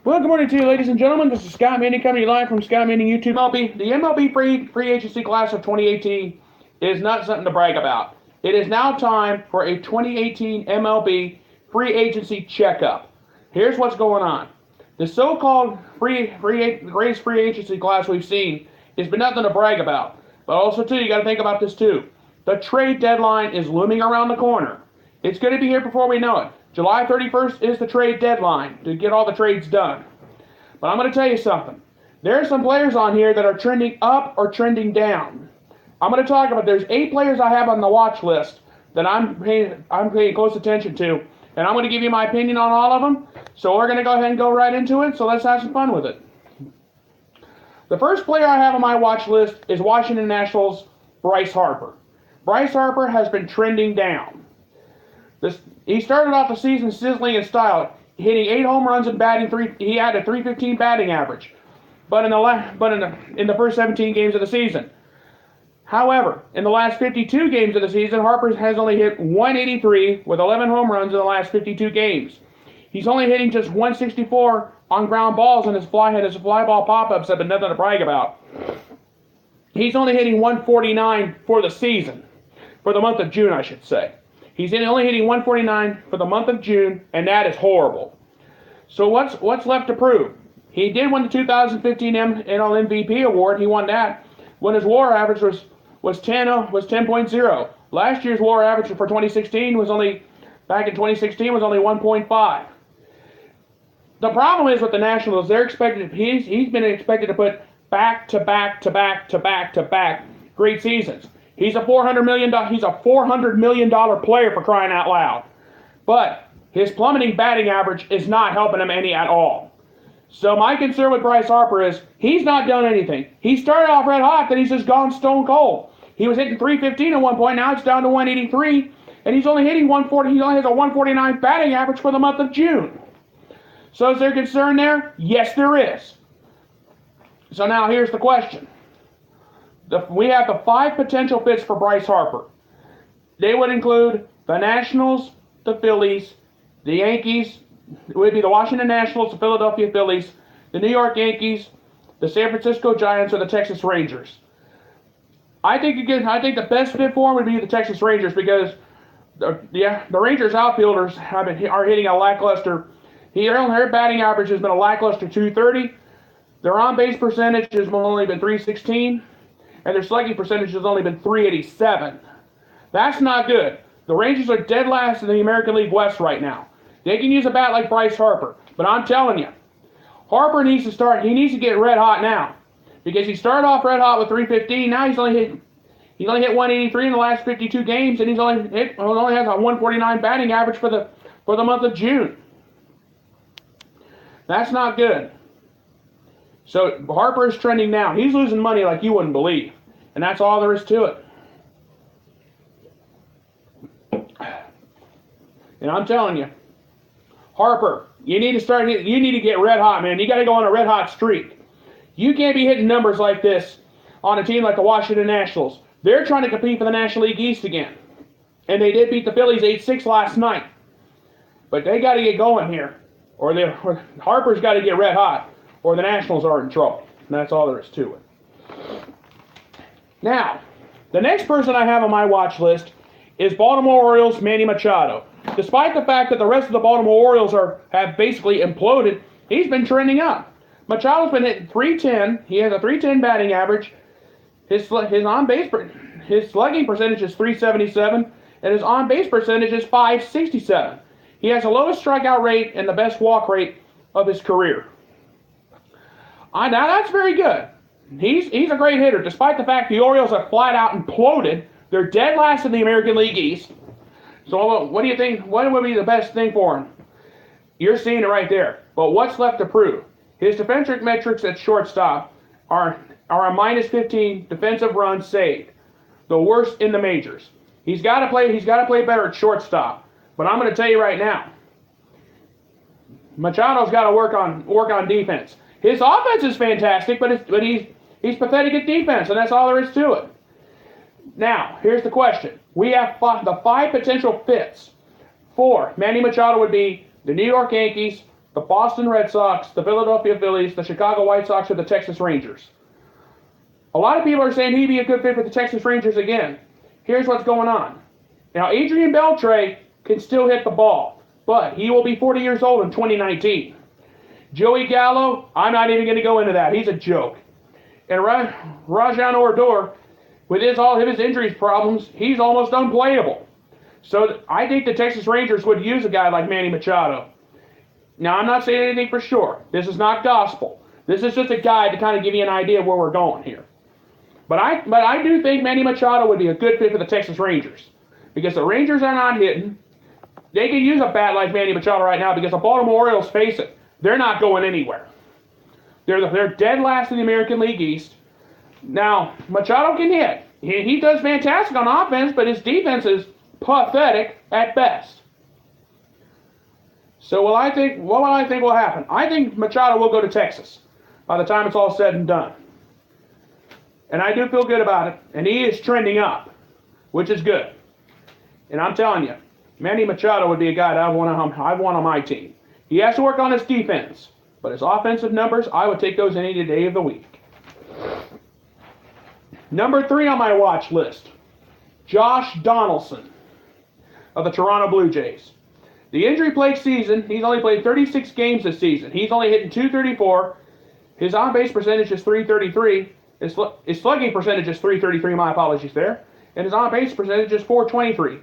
Well, good morning to you, ladies and gentlemen. This is Scott Manning coming live from Scott Manning YouTube. The MLB free agency class of 2018 is not something to brag about. It is now time for a 2018 MLB free agency checkup. Here's what's going on. The so-called greatest free agency class we've seen has been nothing to brag about. But also, too, you got to think about this, too. The trade deadline is looming around the corner. It's going to be here before we know it. July 31st is the trade deadline to get all the trades done. But I'm going to tell you something. There are some players on here that are trending up or trending down. I'm going to talk about, there's 8 players I have on the watch list that I'm paying close attention to. And I'm going to give you my opinion on all of them. So we're going to go ahead and go right into it. So let's have some fun with it. The first player I have on my watch list is Washington Nationals' Bryce Harper. Bryce Harper has been trending down. He started off the season sizzling in style, hitting 8 home runs and batting he had a .315 batting average, but in the first 17 games of the season. However, in the last 52 games of the season, Harper has only hit .183 with 11 home runs in the last 52 games. He's only hitting just .164 on ground balls, and his fly ball pop-ups have been nothing to brag about. He's only hitting .149 for the season, for the month of June, I should say. He's only hitting .149 for the month of June, and that is horrible. So what's left to prove? He did win the 2015 NL MVP award. He won that when his WAR average was 10.0. Last year's WAR average for 2016 was only 1.5. The problem is with the Nationals, he's been expected to put back to back great seasons. He's a $400 million player, for crying out loud. But his plummeting batting average is not helping him any at all. So my concern with Bryce Harper is he's not done anything. He started off red hot, then he's just gone stone cold. He was hitting .315 at one point, now it's down to .183, and he's only hitting .140. He only has a .149 batting average for the month of June. So is there concern there? Yes, there is. So now here's the question. We have the 5 potential fits for Bryce Harper. They would include the Nationals, the Phillies, the Yankees. It would be the Washington Nationals, the Philadelphia Phillies, the New York Yankees, the San Francisco Giants, or the Texas Rangers. I think the best fit for him would be the Texas Rangers because the Rangers outfielders are hitting a lackluster. Their batting average has been a lackluster .230. Their on-base percentage has only been .316. And their slugging percentage has only been .387. That's not good. The Rangers are dead last in the American League West right now. They can use a bat like Bryce Harper, but I'm telling you, Harper needs to get red hot now. Because he started off red hot with .315, now he's only hit .183 in the last 52 games, and he only has a .149 batting average for the month of June. That's not good. So Harper is trending down. He's losing money like you wouldn't believe. And that's all there is to it. And I'm telling you, Harper, you need to get red hot, man. You got to go on a red hot streak. You can't be hitting numbers like this on a team like the Washington Nationals. They're trying to compete for the National League East again. And they did beat the Phillies 8-6 last night. But they got to get going here. Or Harper's got to get red hot. Or the Nationals are in trouble. And that's all there is to it. Now, the next person I have on my watch list is Baltimore Orioles' Manny Machado. Despite the fact that the rest of the Baltimore Orioles have basically imploded, he's been trending up. Machado's been hitting .310. He has a .310 batting average. His slugging percentage is .377, and his on-base percentage is .567. He has the lowest strikeout rate and the best walk rate of his career. Now that's very good. He's a great hitter, despite the fact the Orioles have flat out imploded. They're dead last in the American League East. So what do you think? What would be the best thing for him? You're seeing it right there. But what's left to prove? His defensive metrics at shortstop are a -15 defensive runs saved, the worst in the majors. He's got to play better at shortstop. But I'm going to tell you right now, Machado's got to work on defense. His offense is fantastic, but he's pathetic at defense, and that's all there is to it. Now, here's the question. We have the 5 potential fits for Manny Machado would be the New York Yankees, the Boston Red Sox, the Philadelphia Phillies, the Chicago White Sox, or the Texas Rangers. A lot of people are saying he'd be a good fit for the Texas Rangers again. Here's what's going on. Now, Adrian Beltre can still hit the ball, but he will be 40 years old in 2019. Joey Gallo, I'm not even going to go into that. He's a joke. And Rajan Ordor, with all of his injuries problems, he's almost unplayable. So I think the Texas Rangers would use a guy like Manny Machado. Now, I'm not saying anything for sure. This is not gospel. This is just a guide to kind of give you an idea of where we're going here. But I do think Manny Machado would be a good fit for the Texas Rangers. Because the Rangers are not hitting. They can use a bat like Manny Machado right now because the Baltimore Orioles, face it, they're not going anywhere. They're dead last in the American League East. Now, Machado can hit. He does fantastic on offense, but his defense is pathetic at best. So what do I think will happen? I think Machado will go to Texas by the time it's all said and done. And I do feel good about it. And he is trending up, which is good. And I'm telling you, Manny Machado would be a guy that I'd want on my team. He has to work on his defense, but his offensive numbers, I would take those any day of the week. Number 3 on my watch list, Josh Donaldson of the Toronto Blue Jays. The injury-plagued season, he's only played 36 games this season. He's only hitting .234. His on-base percentage is .333. His slugging percentage is .333, my apologies there. And his on-base percentage is .423.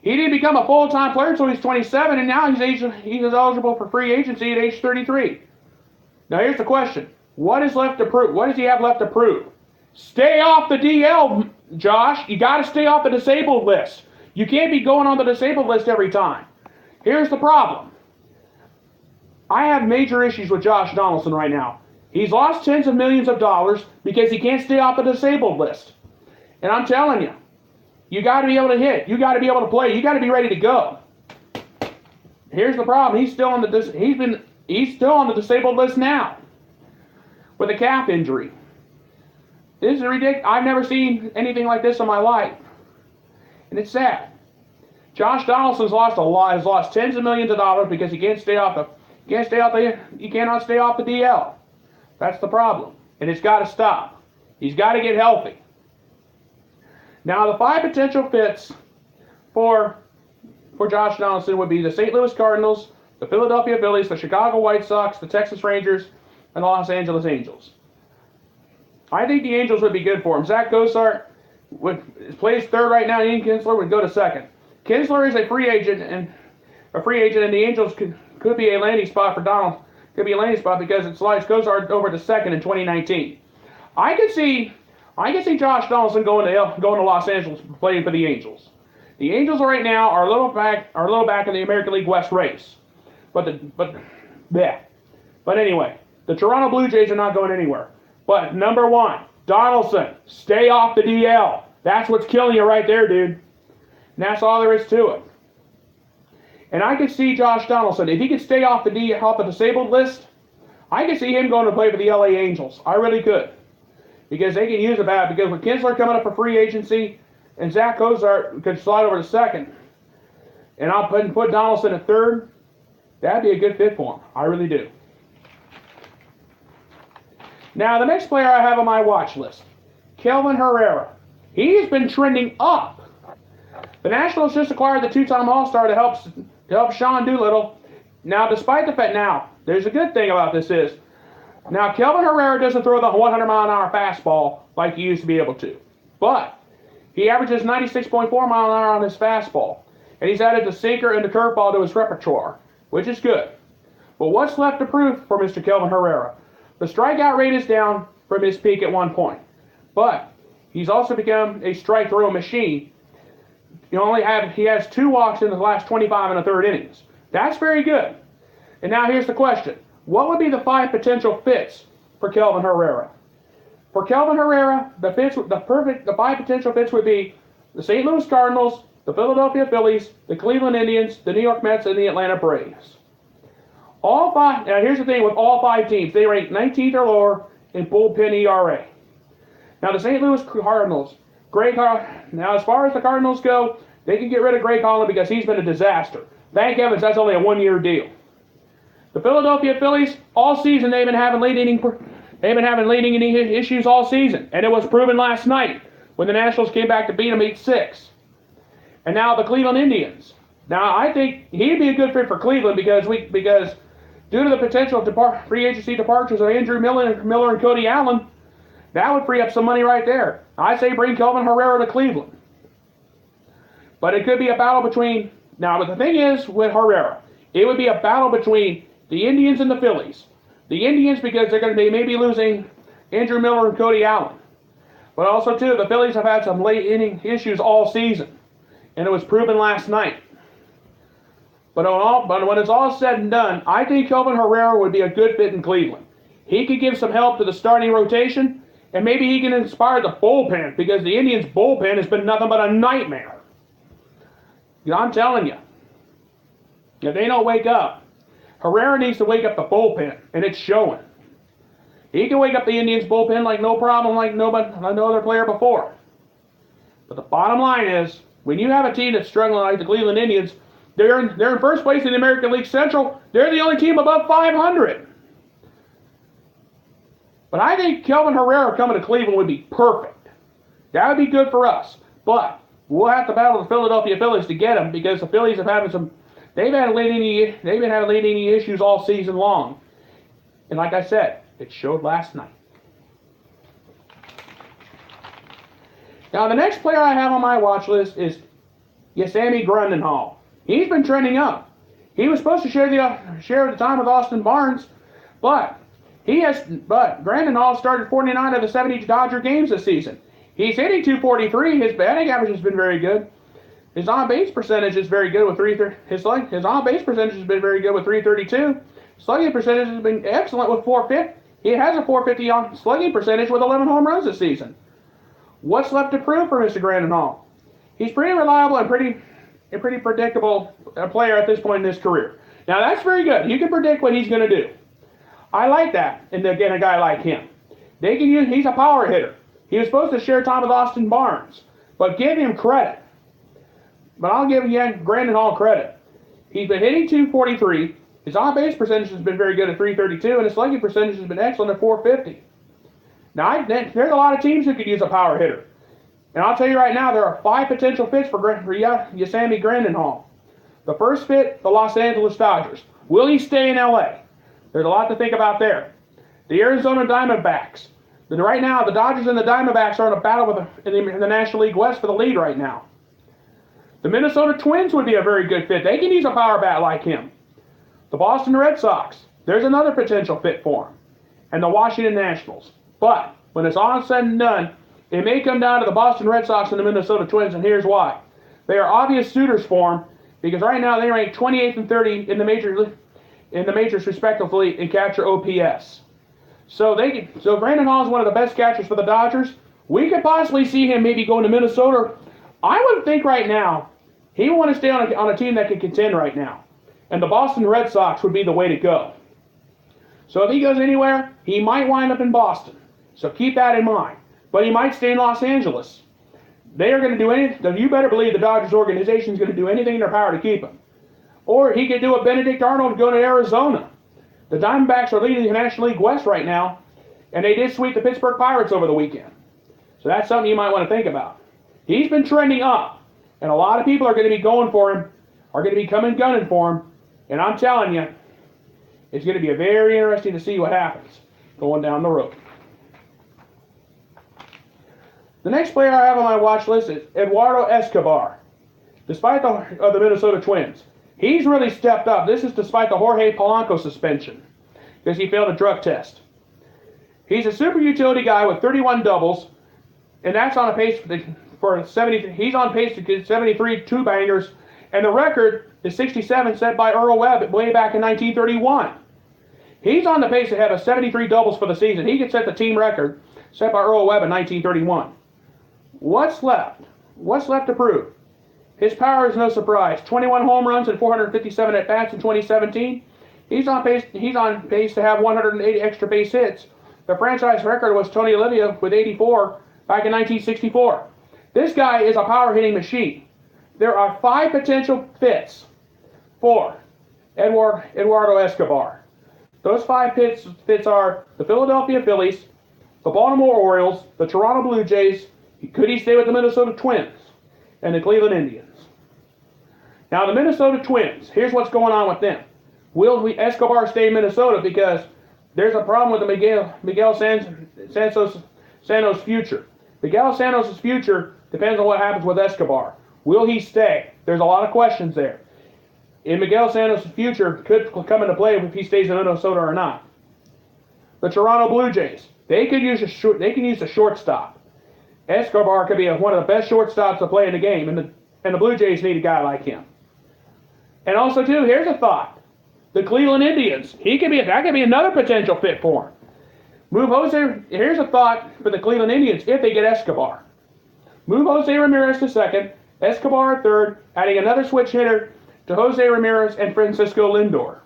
He didn't become a full-time player until he's 27, and now he's eligible for free agency at age 33. Now here's the question. What is left to prove? What does he have left to prove? Stay off the DL, Josh. You got to stay off the disabled list. You can't be going on the disabled list every time. Here's the problem. I have major issues with Josh Donaldson right now. He's lost tens of millions of dollars because he can't stay off the disabled list. And I'm telling you, you got to be able to hit. You got to be able to play. You got to be ready to go. Here's the problem. He's still on the disabled list now with a calf injury. This is ridiculous. I've never seen anything like this in my life. And it's sad. Josh Donaldson's lost a lot. Has lost tens of millions of dollars because he cannot stay off the DL. That's the problem. And it's got to stop. He's got to get healthy. Now, the 5 potential fits for Josh Donaldson would be the St. Louis Cardinals, the Philadelphia Phillies, the Chicago White Sox, the Texas Rangers, and the Los Angeles Angels. I think the Angels would be good for him. Zach Cozart plays third right now. Ian Kinsler would go to second. Kinsler is a free agent, and the Angels could be a landing spot for Donald. Could be a landing spot because it slides Cozart over to second in 2019. I could see Josh Donaldson going to Los Angeles playing for the Angels. The Angels right now are a little back in the American League West race. But anyway, the Toronto Blue Jays are not going anywhere. But number 1, Donaldson, stay off the DL. That's what's killing you right there, dude. And that's all there is to it. And I could see Josh Donaldson, if he could stay off the disabled list, I could see him going to play for the LA Angels. I really could. Because they can use a bat. Because with Kinsler coming up for free agency, and Zach Cozart could slide over to second, and I'll put Donaldson at third, that'd be a good fit for him. I really do. Now, the next player I have on my watch list, Kelvin Herrera. He's been trending up. The Nationals just acquired the 2-time All-Star to help Sean Doolittle. Now, despite the fact, there's a good thing about this is, now, Kelvin Herrera doesn't throw the 100-mile-an-hour fastball like he used to be able to. But he averages 96.4 mile an hour on his fastball. And he's added the sinker and the curveball to his repertoire, which is good. But what's left to prove for Mr. Kelvin Herrera? The strikeout rate is down from his peak at one point. But he's also become a strike-throw machine. He has 2 walks in the last 25 and a third innings. That's very good. And now here's the question. What would be the 5 potential fits for Kelvin Herrera? For Kelvin Herrera, the 5 potential fits would be the St. Louis Cardinals, the Philadelphia Phillies, the Cleveland Indians, the New York Mets, and the Atlanta Braves. All 5. Now here's the thing with all 5 teams. They rank 19th or lower in bullpen ERA. Now the St. Louis Cardinals, now as far as the Cardinals go, they can get rid of Greg Holland because he's been a disaster. Thank heavens that's only a 1-year deal. The Philadelphia Phillies, all season they've been having leading issues all season, and it was proven last night when the Nationals came back to beat them 8-6. And now the Cleveland Indians. Now I think he'd be a good fit for Cleveland because due to the potential free agency departures of Andrew Miller and Cody Allen, that would free up some money right there. I say bring Kelvin Herrera to Cleveland. But it could be a battle between. Now, but the thing is with Herrera, it would be a battle between the Indians and the Phillies. The Indians because they may be losing Andrew Miller and Cody Allen. But also, too, the Phillies have had some late inning issues all season. And it was proven last night. But when it's all said and done, I think Kelvin Herrera would be a good fit in Cleveland. He could give some help to the starting rotation, and maybe he can inspire the bullpen, because the Indians' bullpen has been nothing but a nightmare. I'm telling you. If they don't wake up, Herrera needs to wake up the bullpen, and it's showing. He can wake up the Indians' bullpen like no problem, like no other player before. But the bottom line is, when you have a team that's struggling like the Cleveland Indians, they're in first place in the American League Central. They're the only team above 500. But I think Kelvin Herrera coming to Cleveland would be perfect. That would be good for us. But we'll have to battle the Philadelphia Phillies to get him, because the Phillies have had they've been having late inning issues all season long. And like I said, it showed last night. Now the next player I have on my watch list is Yasami Grandinhall. He's been trending up. He was supposed to share the time with Austin Barnes, but Grandinhall started 49 of the 70 Dodger games this season. He's hitting .243. His batting average has been very good. His on-base percentage is very good with his on-base percentage has been very good with .332. Slugging percentage has been excellent with .450. He has a .450 on slugging percentage with 11 home runs this season. What's left to prove for Mr. Grandinhall? He's pretty reliable and pretty predictable player at this point in his career. Now that's very good. You can predict what he's going to do. I like that in a guy like him. He's a power hitter. He was supposed to share time with Austin Barnes, but give him credit. But I'll give Grandinhall credit. He's been hitting .243. His on-base percentage has been very good at .332, and his slugging percentage has been excellent at .450. Now, there's a lot of teams who could use a power hitter. And I'll tell you right now, there are 5 potential fits for Yasami Grandinhall. The first fit, the Los Angeles Dodgers. Will he stay in L.A.? There's a lot to think about there. The Arizona Diamondbacks. Right now, the Dodgers and the Diamondbacks are in a battle in the National League West for the lead right now. The Minnesota Twins would be a very good fit. They can use a power bat like him. The Boston Red Sox. There's another potential fit for him. And the Washington Nationals. But when it's all said and done, it may come down to the Boston Red Sox and the Minnesota Twins, and here's why. They are obvious suitors for him, because right now they rank 28th and 30th in the majors respectively in catcher OPS. So Grandinhall is one of the best catchers for the Dodgers. We could possibly see him maybe going to Minnesota. I would think right now he would want to stay on a team that can contend right now, and the Boston Red Sox would be the way to go. So if he goes anywhere, he might wind up in Boston. So keep that in mind. But he might stay in Los Angeles. They are going to do anything. You better believe the Dodgers organization is going to do anything in their power to keep him. Or he could do a Benedict Arnold and go to Arizona. The Diamondbacks are leading the National League West right now, and they did sweep the Pittsburgh Pirates over the weekend. So that's something you might want to think about. He's been trending up, and a lot of people are going to be going for him, are going to be coming gunning for him, and I'm telling you, it's going to be very interesting to see what happens going down the road. The next player I have on my watch list is Eduardo Escobar. Despite the Minnesota Twins, he's really stepped up. This is despite the Jorge Polanco suspension, because he failed a drug test. He's a super utility guy with 31 doubles, and that's on a pace for 70. He's on pace to get 73 two-bangers, and the record is 67 set by Earl Webb way back in 1931. He's on the pace to have 73 doubles for the season. He could set the team record set by Earl Webb in 1931. What's left? What's left to prove? His power is no surprise. 21 home runs and 457 at-bats in 2017. He's on pace to have 180 extra base hits. The franchise record was Tony Olivia with 84 back in 1964. This guy is a power-hitting machine. There are 5 potential fits for Eduardo Escobar. Those five fits are the Philadelphia Phillies, the Baltimore Orioles, the Toronto Blue Jays. Could he stay with the Minnesota Twins? And the Cleveland Indians. Now the Minnesota Twins, here's what's going on with them. Will Escobar stay in Minnesota? Because there's a problem with the Miguel Santos' future. Miguel Santos' future depends on what happens with Escobar. Will he stay? There's a lot of questions there. And Miguel Santos' future could come into play if he stays in Minnesota or not. The Toronto Blue Jays, they can use a shortstop. Escobar could be one of the best shortstops to play in the game, and the Blue Jays need a guy like him. And also, too, here's a thought. The Cleveland Indians, that could be another potential fit for him. Here's a thought for the Cleveland Indians if they get Escobar. Move Jose Ramirez to second, Escobar at third, adding another switch hitter to Jose Ramirez and Francisco Lindor.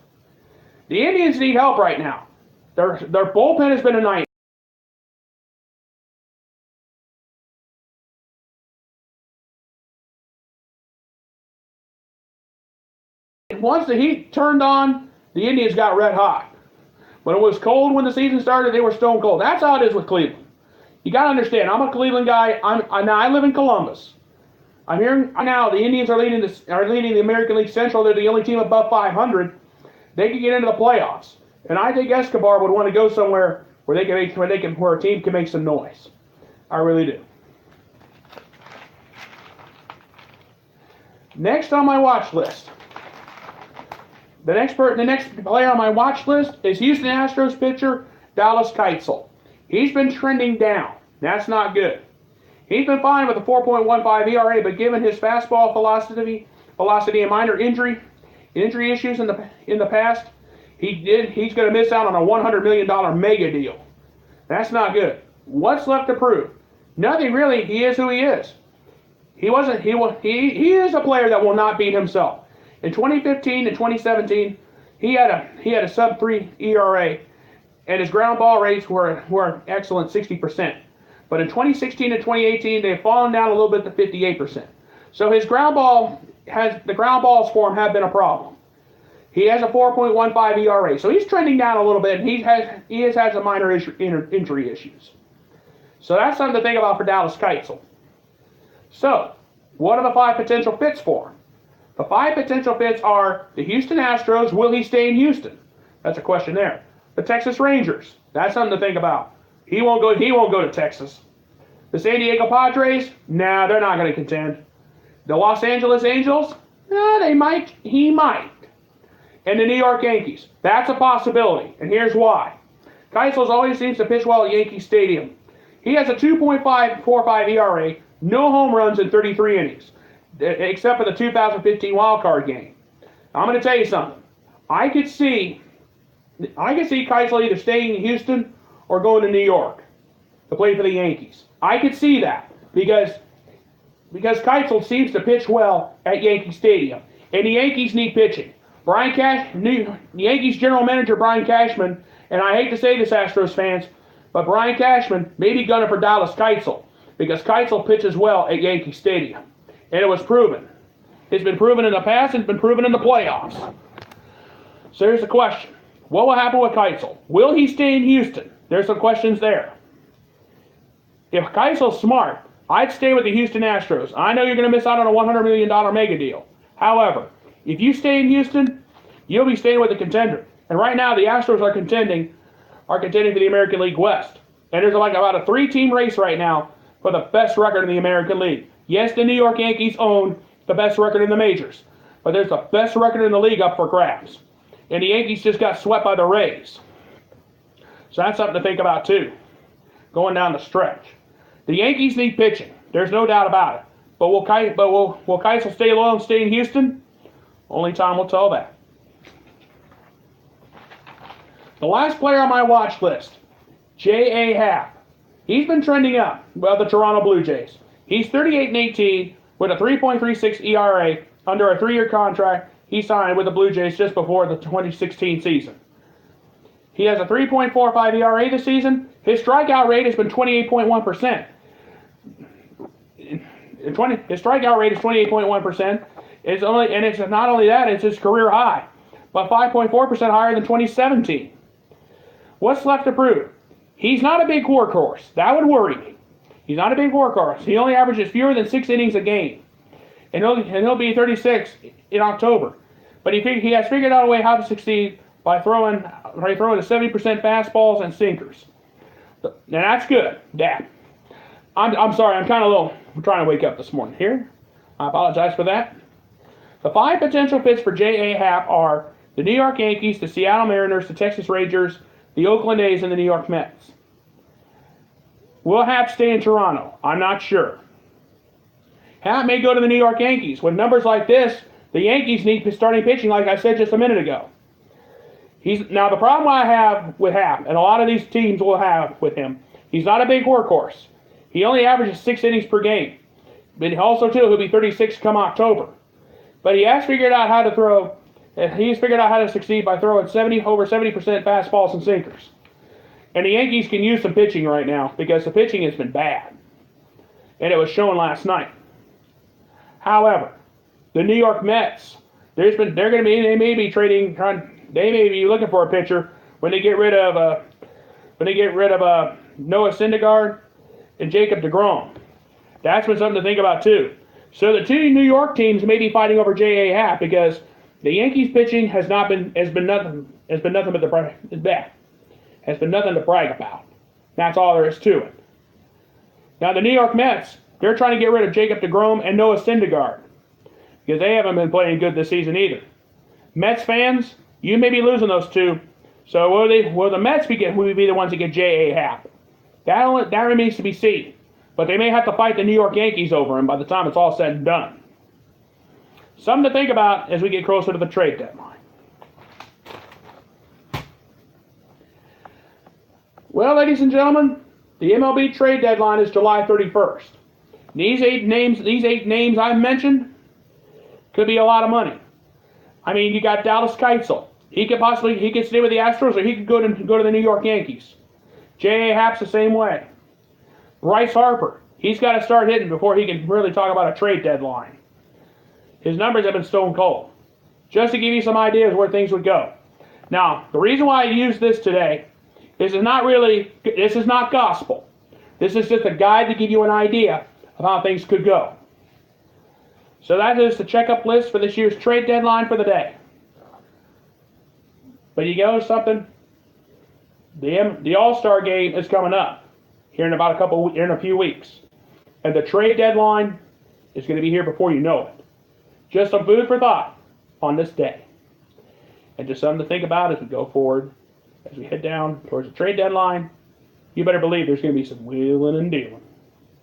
The Indians need help right now. Their bullpen has been a nightmare. Once the heat turned on, the Indians got red hot. When it was cold when the season started, they were stone cold. That's how it is with Cleveland. You got to understand, I'm a Cleveland guy. Now I live in Columbus. I'm hearing now the Indians are leading the American League Central. They're the only team above 500. They can get into the playoffs, and I think Escobar would want to go somewhere where a team can make some noise. I really do. Next on my watch list. The next player on my watch list is Houston Astros pitcher Dallas Keuchel. He's been trending down. That's not good. He's been fine with a 4.15 ERA, but given his fastball velocity and minor injury issues in the past, he's going to miss out on a $100 million mega deal. That's not good. What's left to prove? Nothing really. He is who he is. He is a player that will not beat himself. In 2015 and 2017, he had a sub-3 ERA, and his ground ball rates were excellent, 60%. But in 2016 and 2018, they've fallen down a little bit to 58%. So the ground balls for him have been a problem. He has a 4.15 ERA, so he's trending down a little bit, and he has had some minor injury issues. So that's something to think about for Dallas Keuchel. So, what are the five potential fits for him? The five potential fits are the Houston Astros. Will he stay in Houston? That's a question there. The Texas Rangers. That's something to think about. He won't go to Texas. The San Diego Padres. Nah, they're not going to contend. The Los Angeles Angels. Nah, they might. He might. And the New York Yankees. That's a possibility. And here's why. Keuchel always seems to pitch well at Yankee Stadium. He has a 2.545 ERA. No home runs in 33 innings. Except for the 2015 wildcard game. I'm going to tell you something. I could see Keuchel either staying in Houston or going to New York to play for the Yankees. I could see that because Keuchel seems to pitch well at Yankee Stadium, and the Yankees need pitching. Yankees general manager Brian Cashman, and I hate to say this, Astros fans, but Brian Cashman may be gunning for Dallas Keuchel because Keuchel pitches well at Yankee Stadium. And it was proven. It's been proven in the past and it's been proven in the playoffs. So here's the question. What will happen with Keuchel? Will he stay in Houston? There's some questions there. If Keuchel's smart, I'd stay with the Houston Astros. I know you're going to miss out on a $100 million mega deal. However, if you stay in Houston, you'll be staying with a contender. And right now, the Astros are contending for the American League West. And there's like about a 3-team race right now for the best record in the American League. Yes, the New York Yankees own the best record in the majors, but there's the best record in the league up for grabs. And the Yankees just got swept by the Rays. So that's something to think about too, going down the stretch. The Yankees need pitching. There's no doubt about it. But will Keuchel stay loyal and stay in Houston? Only time will tell that. The last player on my watch list, J.A. Happ. He's been trending up. Well, the Toronto Blue Jays. He's 38-18 with a 3.36 ERA under a 3-year contract he signed with the Blue Jays just before the 2016 season. He has a 3.45 ERA this season. His strikeout rate has been 28.1%. His strikeout rate is 28.1%. It's not only that, it's his career high, but 5.4% higher than 2017. What's left to prove? He's not a big workhorse. That would worry me. He's not a big workhorse. He only averages fewer than 6 innings a game. And he'll be 36 in October. But he has figured out a way how to succeed by throwing to 70% fastballs and sinkers. And that's good. Yeah. I'm sorry. I'm trying to wake up this morning here. I apologize for that. The 5 potential fits for J.A. Happ are the New York Yankees, the Seattle Mariners, the Texas Rangers, the Oakland A's, and the New York Mets. Will Happ stay in Toronto? I'm not sure. Happ may go to the New York Yankees. With numbers like this, the Yankees need starting pitching, like I said just a minute ago. Now, the problem I have with Happ, and a lot of these teams will have with him, he's not a big workhorse. He only averages 6 innings per game. But also, too, he'll be 36 come October. But he has figured out how to throw. He's figured out how to succeed by throwing over 70% fastballs and sinkers. And the Yankees can use some pitching right now because the pitching has been bad. And it was shown last night. However, the New They may be looking for a pitcher when they get rid of Noah Syndergaard and Jacob DeGrom. That's been something to think about too. So the 2 New York teams may be fighting over J.A. Happ because the Yankees pitching has been nothing to brag about. That's all there is to it. Now the New York Mets, they're trying to get rid of Jacob DeGrom and Noah Syndergaard because they haven't been playing good this season either. Mets fans, you may be losing those 2. So will the Mets be the ones to get J.A. Happ? That remains to be seen. But they may have to fight the New York Yankees over him by the time it's all said and done. Something to think about as we get closer to the trade deadline. Well, ladies and gentlemen, the MLB trade deadline is July 31st. These eight names I've mentioned could be a lot of money. I mean, you got Dallas Keuchel. He could stay with the Astros, or he could go to the New York Yankees. J.A. Happ's the same way. Bryce Harper, he's got to start hitting before he can really talk about a trade deadline. His numbers have been stone cold. Just to give you some ideas where things would go. Now, the reason why I use this today is this is not gospel. This is just a guide to give you an idea of how things could go. So that is the checkup list for this year's trade deadline for the day. But you know something? The All-Star game is coming up here in a few weeks. And the trade deadline is going to be here before you know it. Just some food for thought on this day. And just something to think about as we go forward, as we head down towards the trade deadline. You better believe there's going to be some wheeling and dealing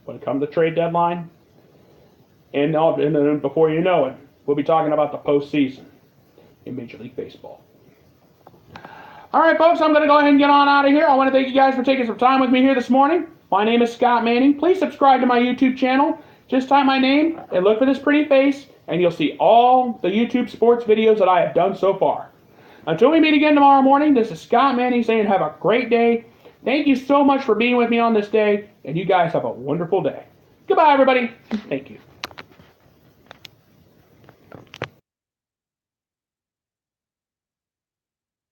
when it comes to trade deadline. And then before you know it, we'll be talking about the postseason in Major League Baseball. All right, folks, I'm going to go ahead and get on out of here. I want to thank you guys for taking some time with me here this morning. My name is Scott Manning. Please subscribe to my YouTube channel. Just type my name and look for this pretty face, and you'll see all the YouTube sports videos that I have done so far. Until we meet again tomorrow morning, this is Scott Manning saying have a great day. Thank you so much for being with me on this day, and you guys have a wonderful day. Goodbye, everybody. Thank you.